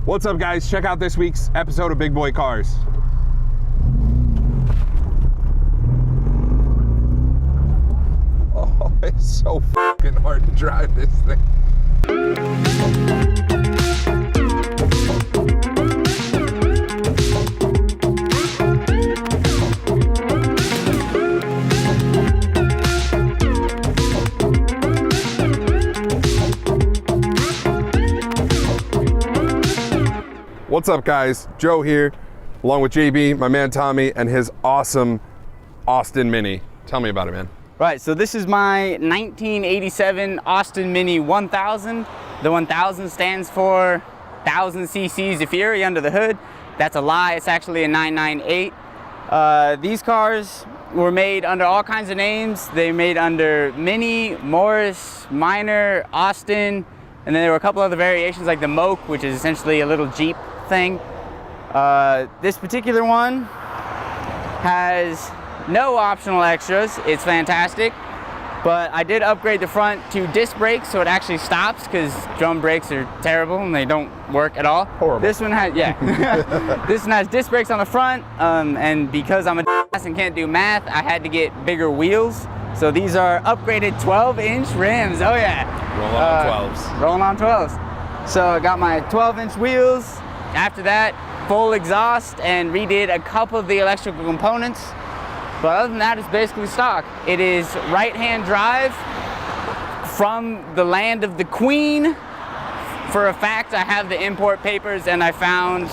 What's up, guys? Check out this week's episode of Big Boy Cars. Oh, it's so fucking hard to drive this thing. What's up, guys? Joe here, along with JB, my man Tommy, and his awesome Austin Mini. Tell me about it, man. Right, so this is my 1987 Austin Mini 1000. The 1000 stands for 1000 cc's of fury under the hood. That's a lie, it's actually a 998. These cars were made under all kinds of names. They made under Mini, Morris, Minor, Austin, and then there were a couple other variations like the Moke, which is essentially a little Jeep thing. This particular one has no optional extras. It's fantastic, but I did upgrade the front to disc brakes so it actually stops, because drum brakes are terrible and they don't work at all. Horrible. This one has, yeah. This one has disc brakes on the front, and because I'm a ass and can't do math, I had to get bigger wheels. So these are upgraded 12-inch rims. Oh yeah. Rolling on 12s. Rolling on 12s. So I got my 12-inch wheels. After that, full exhaust, and redid a couple of the electrical components. But other than that, it's basically stock. It is right-hand drive from the land of the Queen. For a fact, I have the import papers, and I found,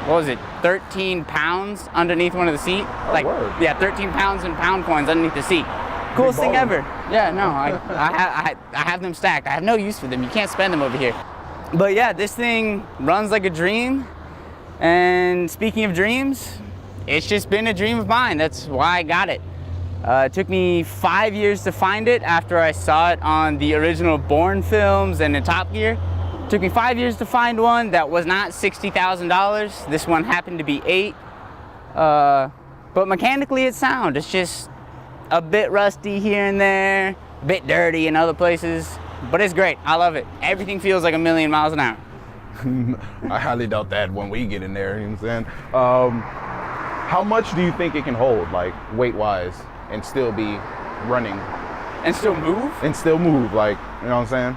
what was it, 13 pounds underneath one of the seat. Like, word. yeah, 13 pounds in pound coins underneath the seat. Coolest thing ever. Yeah, no, I have them stacked. I have no use for them. You can't spend them over here. But yeah, this thing runs like a dream. And speaking of dreams, it's just been a dream of mine. That's why I got it. It took me 5 years to find it after I saw it on the original Bourne films and in Top Gear. It took me 5 years to find one that was not $60,000. This one happened to be $8,000. But mechanically it's sound. It's just a bit rusty here and there, a bit dirty in other places, but it's great. I love it. Everything feels like a million miles an hour. I highly doubt that when we get in there, you know what I'm saying? How much do you think it can hold, like weight-wise, and still be running? And still move? And still move, like, you know what I'm saying?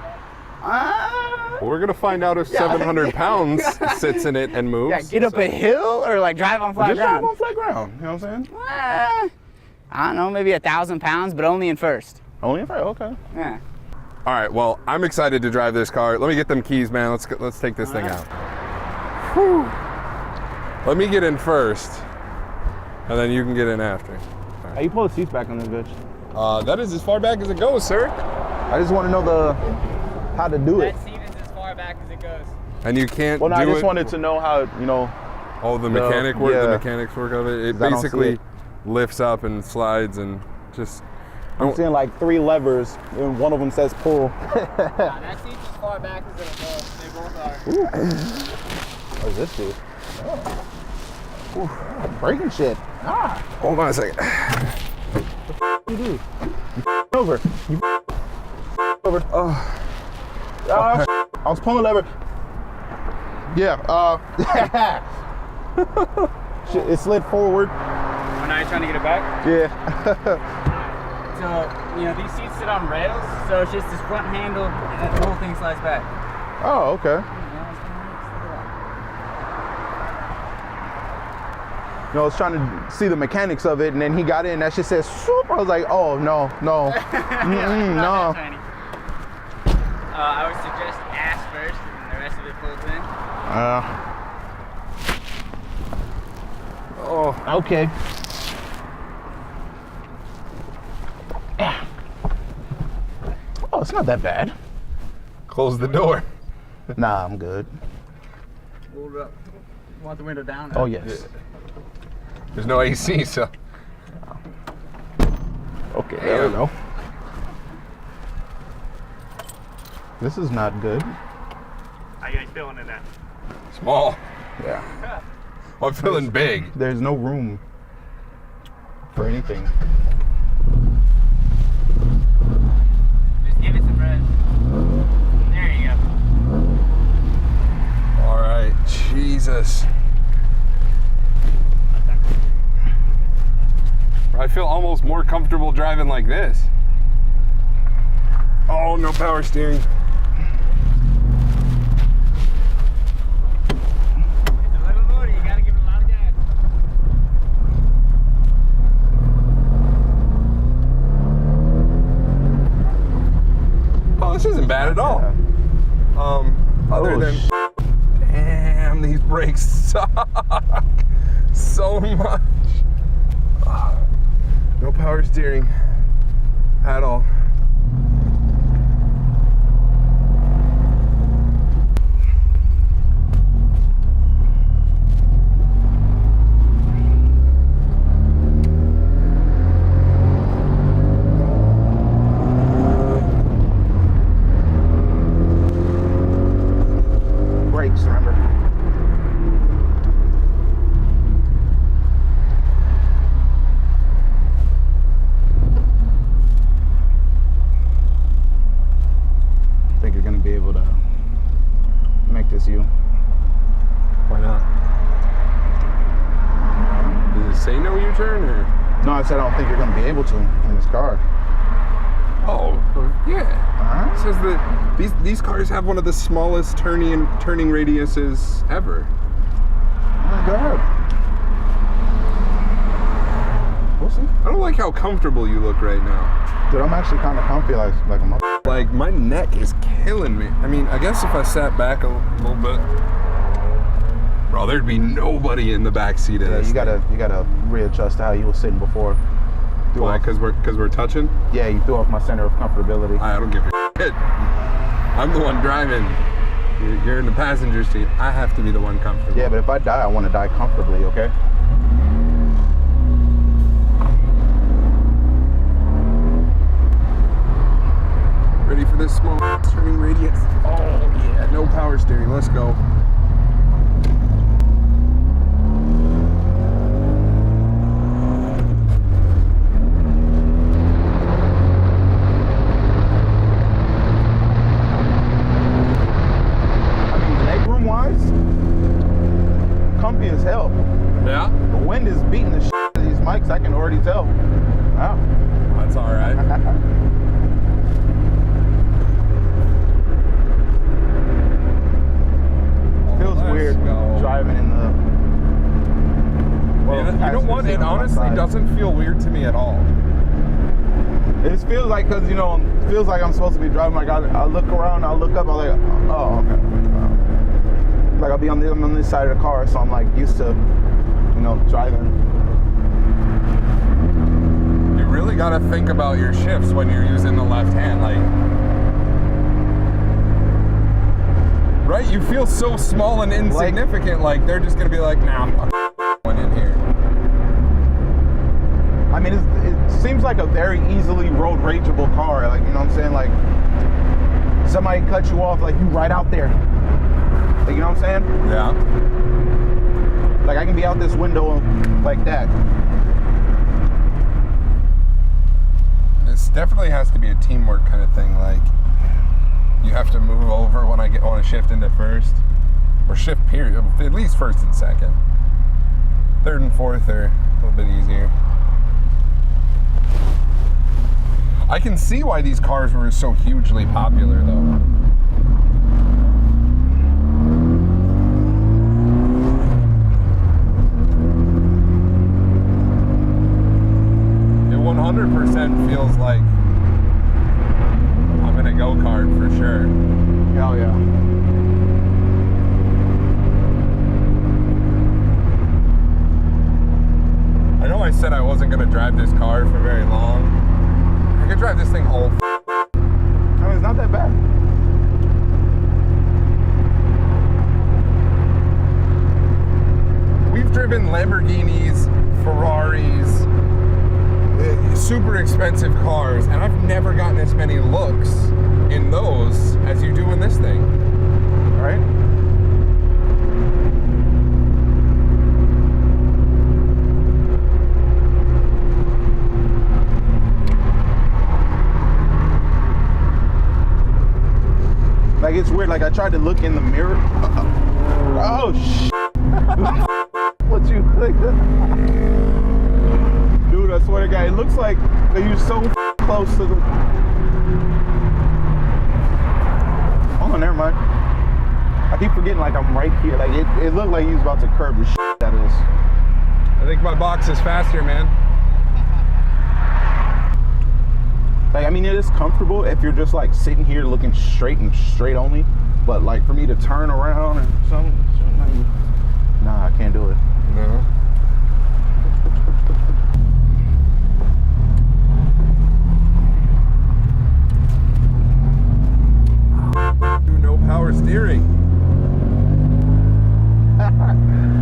We're gonna find out if 700 pounds sits in it and moves. Yeah, get up a hill or like drive on flat Just ground? drive on flat ground, you know what I'm saying? I don't know, maybe 1,000 pounds, but only in first. Only if I, okay. Yeah. All right, well, I'm excited to drive this car. Let me get them keys, man. Let's take this thing out. Whew. Let me get in first, and then you can get in after. How you pull the seats back on this bitch? That is as far back as it goes, sir. I just want to know how to do it. That seat is as far back as it goes. And you can't Well, no, do I just it. wanted to know how, you know. Oh, the mechanics work of it. It 'Cause I don't see basically it. lifts up and slides and just. I'm seeing like 3 levers, and one of them says pull. That seat's as far back as it'll go. They both are. What does this do? Oh. Ooh, breaking shit. Hold on a second. What do you do? You over. You over. Oh. I was pulling the lever. Yeah. Shit, it slid forward. Oh, now you're trying to get it back? Yeah. So, you know, these seats sit on rails, so it's just this front handle, and then the whole thing slides back. Oh, okay. You know, I was trying to see the mechanics of it, and then he got in. That shit says swoop. I was like, oh no, no, no. I would suggest ass first, and the rest of it folds in. Oh, okay. Oh, it's not that bad. Close the door. Nah, I'm good. Hold it up. You want the window down? Oh yes. There's no AC, so. Okay, there we go. This is not good. How you guys feeling in that? Small. Yeah. I'm feeling big. There's no room for anything. Just give it some rest. There you go. All right. Jesus. I feel almost more comfortable driving like this. Oh, no power steering. It's a little motor, you gotta give it a lot of gas. Oh, this isn't bad at all. Other than, damn, these brakes suck so much. No power steering at all. Brakes, remember? Think you're gonna be able to make this you? Why not? Does it say no U-turn or? No, I said I don't think you're gonna be able to in this car. Oh, yeah. Uh-huh. It says that these cars have one of the smallest turning radiuses ever. Oh my God. We'll see. I don't like how comfortable you look right now. Dude, I'm actually kind of comfy, like a mother. Like, my neck is killing me. I mean, I guess if I sat back a little bit, bro, there'd be nobody in the back seat of Yeah, this. you gotta readjust to how you were sitting before. Why? Because we're touching. Yeah, you threw off my center of comfortability. I don't give a shit. I'm the one driving. You're in the passenger seat. I have to be the one comfortable. Yeah, but if I die, I want to die comfortably, okay? Ready for this small turning radius? Oh yeah, no power steering. Let's go. I mean, legroom-wise, comfy as hell. Yeah, The wind is beating the shit out of these mics, I can already tell. Wow. that's all right. Feels Let's weird go. driving in the... You know what? It honestly doesn't feel weird to me at all. It just feels like, because, you know, it feels like I'm supposed to be driving. Like, I look around, I look up, I'm like, oh, okay. Like, I'll be on this side of the car, so I'm, like, used to, you know, driving. You really got to think about your shifts when you're using the left hand. Like, right? You feel so small and insignificant. Like they're just going to be like, nah, I'm going in here. I mean, it seems like a very easily road rageable car. Like, you know what I'm saying? Like, somebody cut you off, like, you right out there. Like, you know what I'm saying? Yeah. Like, I can be out this window like that. This definitely has to be a teamwork kind of thing. Like, you have to move over when I want to shift into first, or shift period, at least first and second. Third and fourth are a little bit easier. I can see why these cars were so hugely popular, though. It 100% feels like I'm in a go-kart for sure. Hell yeah. I know I said I wasn't going to drive this car for very long. I could drive this thing all I mean, it's not that bad. We've driven Lamborghinis, Ferraris, super expensive cars, and I've never gotten as many looks in those as you do in this thing. Right? Like, it's weird. Like, I tried to look in the mirror. Oh, shit. What you think? Dude, I swear to God, it looks like that you're so close to the. Oh, never mind. I keep forgetting like I'm right here. Like it looked like he was about to curb the shit out of this. I think my box is faster, man. Like, I mean, it is comfortable if you're just like sitting here looking straight and straight only. But like for me to turn around and something, nah, I can't do it. No. No power steering.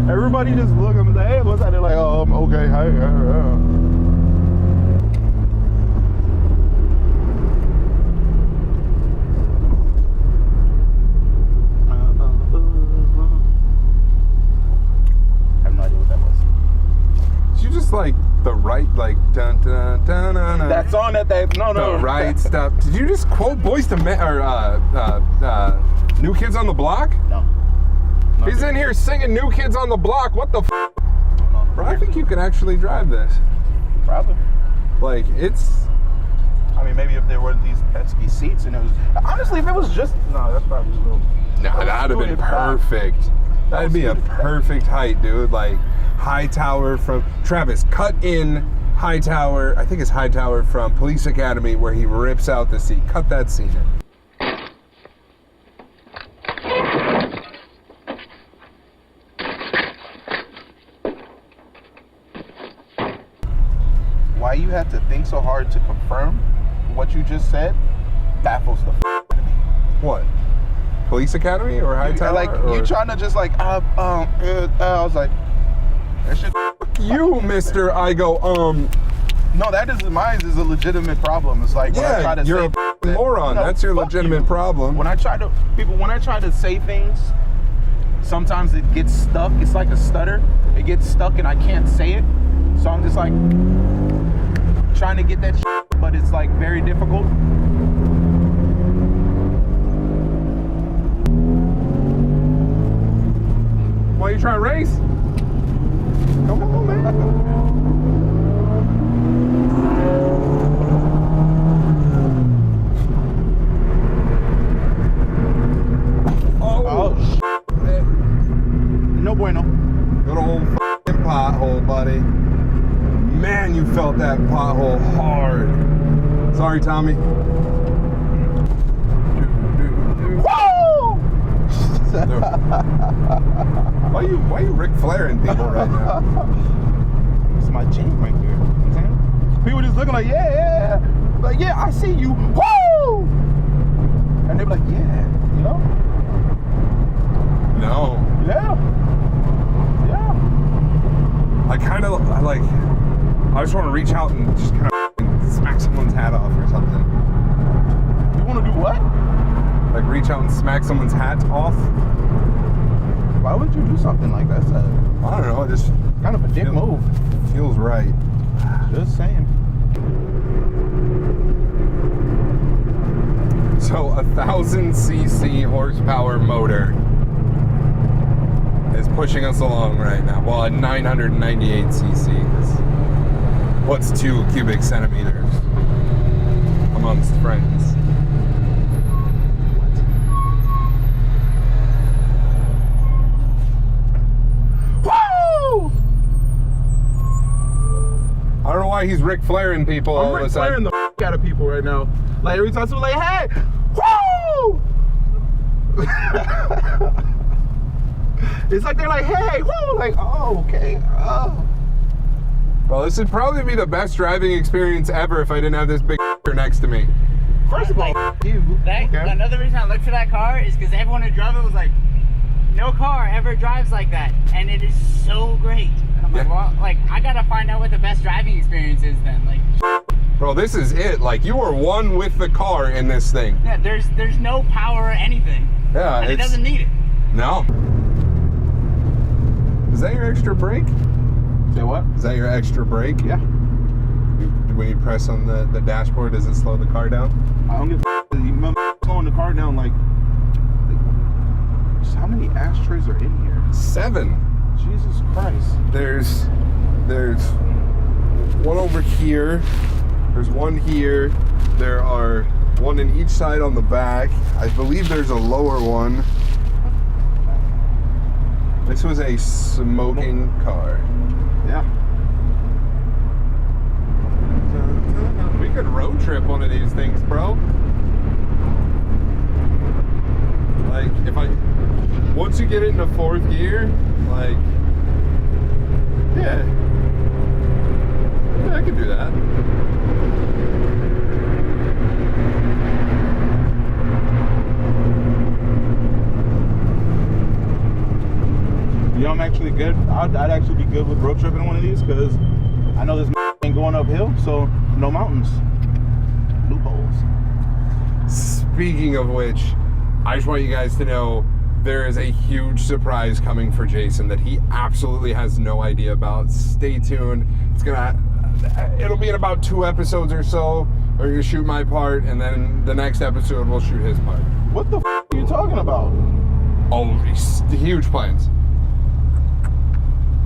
Everybody just look at me like, hey, what's that? They're like, oh, okay, hey. I have no idea what that was. Did you just like the right, like dun dun dun dun? Dun. That song that they no. The right stuff. Did you just quote Boys to Men or New Kids on the Block? No. He's in here singing New Kids on the Block. What the f? Bro, I think you could actually drive this. Probably. Like, it's... I mean, maybe if there were these pesky seats and it was... Honestly, if it was just... No, that's probably a little... No, that'd have been perfect. That'd be a perfect height, dude. Like, Hightower from... Travis, cut in Hightower. I think it's Hightower from Police Academy where he rips out the seat. Cut that scene in. Why you have to think so hard to confirm what you just said baffles the f out of me. What? Police Academy or Hightower? Like, you trying to just like, I was like, that shit. You, Mr. I go, No, that is mine is a legitimate problem. It's like when I try yeah, to you're say a moron. No, That's your fuck legitimate you. problem. When I try to say things, sometimes it gets stuck. It's like a stutter. It gets stuck and I can't say it. So I'm just like trying to get that shit, but it's like very difficult. Why are you trying to race? Come on, man. Oh shit. No bueno. Good old f***ing pothole, buddy. Man, you felt that pothole hard. Sorry, Tommy. Woo! Why you Ric Flairing people right now? It's my jam right there. You know what I'm saying? People just looking like, yeah. Like, yeah, I see you. Woo! And they be like, yeah, you know? No. Yeah. I just want to reach out and just kind of smack someone's hat off or something. You want to do what? Like reach out and smack someone's hat off. Why would you do something like that? That's I don't know, it just kind of a dick move. feels right. Just saying. So 1,000cc horsepower motor is pushing us along right now. Well, at 998cc, because what's 2 cubic centimeters amongst friends? Woo! I don't know why he's Ric Flairing people all of a I'm sudden. Ric Flairing the f out of people right now. Like every time someone like, hey, woo! It's like they're like, hey, woo! Like, oh, okay. Oh. Well, this would probably be the best driving experience ever if I didn't have this big next to me. First of all, you. That, Okay. Another reason I looked for that car is because everyone who drove it was like, no car ever drives like that, and it is so great. And I'm like, Yeah. well, like I gotta find out what the best driving experience is then. Like, Bro, this is it. Like, you are one with the car in this thing. yeah, there's no power or anything, Yeah, and it it's... doesn't need it. No. Is that your extra brake? Say what? Is that your extra brake? Yeah. When you press on the dashboard, does it slow the car down? I don't give a f. You slowing the car down like just how many ashtrays are in here? 7. Jesus Christ. There's one over here. There's one here. There are one in each side on the back. I believe there's a lower one. This was a smoking car. Yeah. We could road trip one of these things, bro. Like, once you get it into fourth gear, like, yeah, I could do that. You know, I'm actually good. I'd actually be good with road tripping on one of these because I know this ain't going uphill, so no mountains. Loopholes. Speaking of which, I just want you guys to know there is a huge surprise coming for Jason that he absolutely has no idea about. Stay tuned. It'll be in about 2 episodes or so. We're gonna shoot my part, and then the next episode we'll shoot his part. What the are you talking about? Oh, huge plans.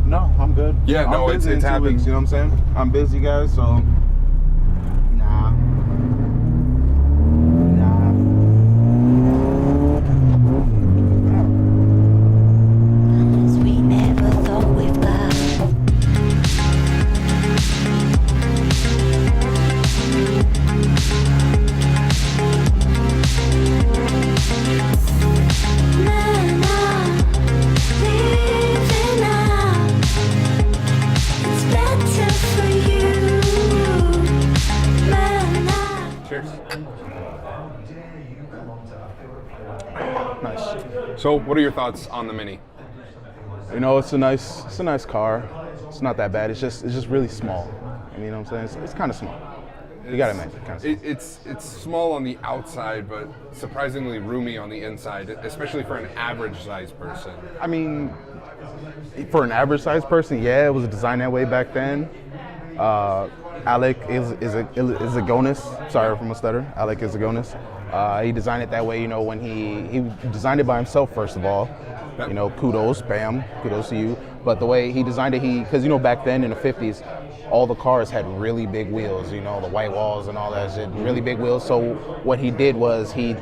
No, I'm good. Yeah, no, I'm busy it's in 2 happening. weeks, you know what I'm saying? I'm busy, guys, so nah. We never thought we'd fly. Cheers. Nice. So, what are your thoughts on the Mini? You know, it's a nice car. It's not that bad. It's just really small. You know what I'm saying? It's kind of small. You gotta admit, kind of small. It's small on the outside, but surprisingly roomy on the inside, especially for an average-sized person. I mean, for an average-sized person, yeah, it was designed that way back then. Alec Izagonis, sorry for my stutter. Alec Izagonis. He designed it that way. You know, when he designed it by himself, first of all. Yep. You know, kudos to you. But the way he designed it, because you know back then in the 50s, all the cars had really big wheels, you know, the white walls and all that shit, really big wheels. So what he did was he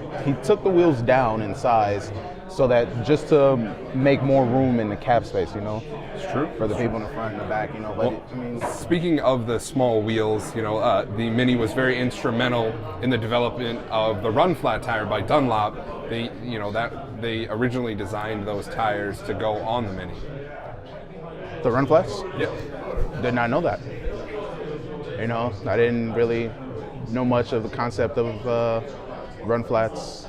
took the wheels down in size so that just to make more room in the cab space, you know. It's true. For the people in the front and the back, you know. But Well, I mean, speaking of the small wheels, you know, the Mini was very instrumental in the development of the run flat tire by Dunlop. They originally designed those tires to go on the Mini. the run flats, Yep. did not know that. You know, I didn't really know much of the concept of run flats.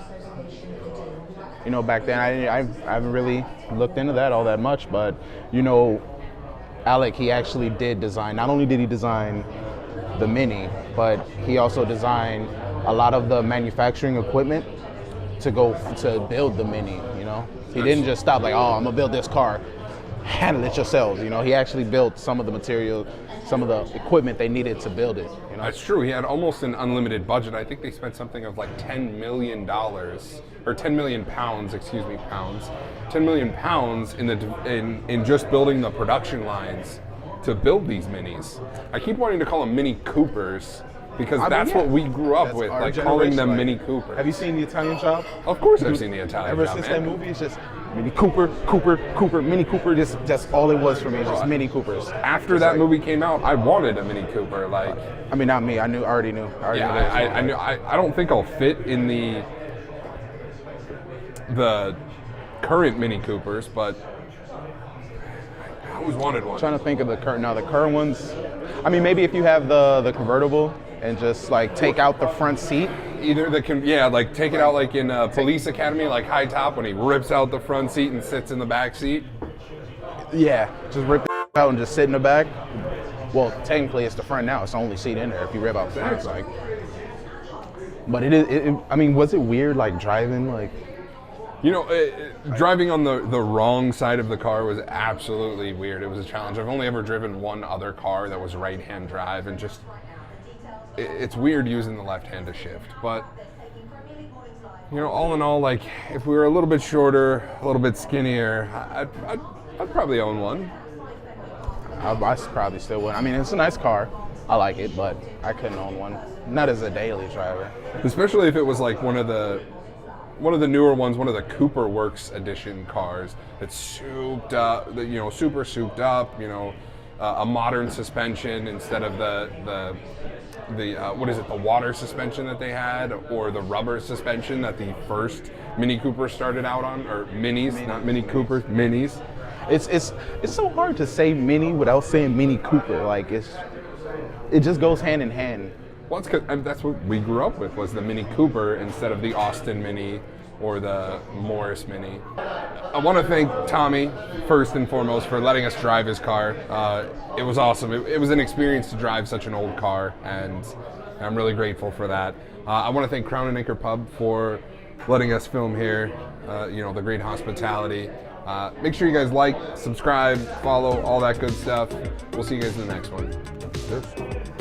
You know, back then I haven't really looked into that all that much, but you know, Alec, he actually did design. Not only did he design the Mini, but he also designed a lot of the manufacturing equipment to build the Mini. You know, he didn't just stop like, oh, I'm gonna build this car, handle it yourselves. You know, he actually built some of the material, some of the equipment they needed to build it. You know, That's true. He had almost an unlimited budget. I think they spent something of like $10 million or 10 million pounds, pounds. 10 million pounds in just building the production lines to build these Minis. I keep wanting to call them Mini Coopers because that's what we grew up That's with, our like calling them generation, Mini like, Coopers. Have you seen the Italian Job? Of course I've seen the Italian Ever Job, since man. that movie, it's just Mini Cooper, Mini Cooper. That's all it was for me. Just Mini Coopers. After Just that like- movie came out, I wanted a Mini Cooper. Like, I mean, not me. I already knew. yeah, I knew. I don't think I'll fit in the current Mini Coopers, but I always wanted one. Trying to think of the current. Now the current ones. I mean, maybe if you have the convertible and just like take out the front seat. Either like take it out like in Police Academy, like High Top when he rips out the front seat and sits in the back seat. Yeah, just rip it out and just sit in the back. Well, technically it's the front now. It's the only seat in there if you rip out the front. It's like. But it is. I mean, was it weird like driving like? You know, driving on the wrong side of the car was absolutely weird. It was a challenge. I've only ever driven one other car that was right-hand drive, and just it's weird using the left hand to shift. But you know, all in all, like if we were a little bit shorter, a little bit skinnier, I'd I'd probably own one. I probably still would. I mean, it's a nice car. I like it, but I couldn't own one. Not as a daily driver. Especially if it was like one of the newer ones, one of the Cooper Works edition cars that's souped up, super souped up, a modern suspension instead of the water suspension that they had, or the rubber suspension that the first Mini Cooper started out on, or Minis, not Mini Coopers, Minis. It's so hard to say Mini without saying Mini Cooper. Like it just goes hand in hand. Well, it's 'cause that's what we grew up with, was the Mini Cooper instead of the Austin Mini or the Morris Mini. I want to thank Tommy, first and foremost, for letting us drive his car. It was awesome. It was an experience to drive such an old car, and I'm really grateful for that. I want to thank Crown and Anchor Pub for letting us film here, the great hospitality. Make sure you guys like, subscribe, follow, all that good stuff. We'll see you guys in the next one. Cheers.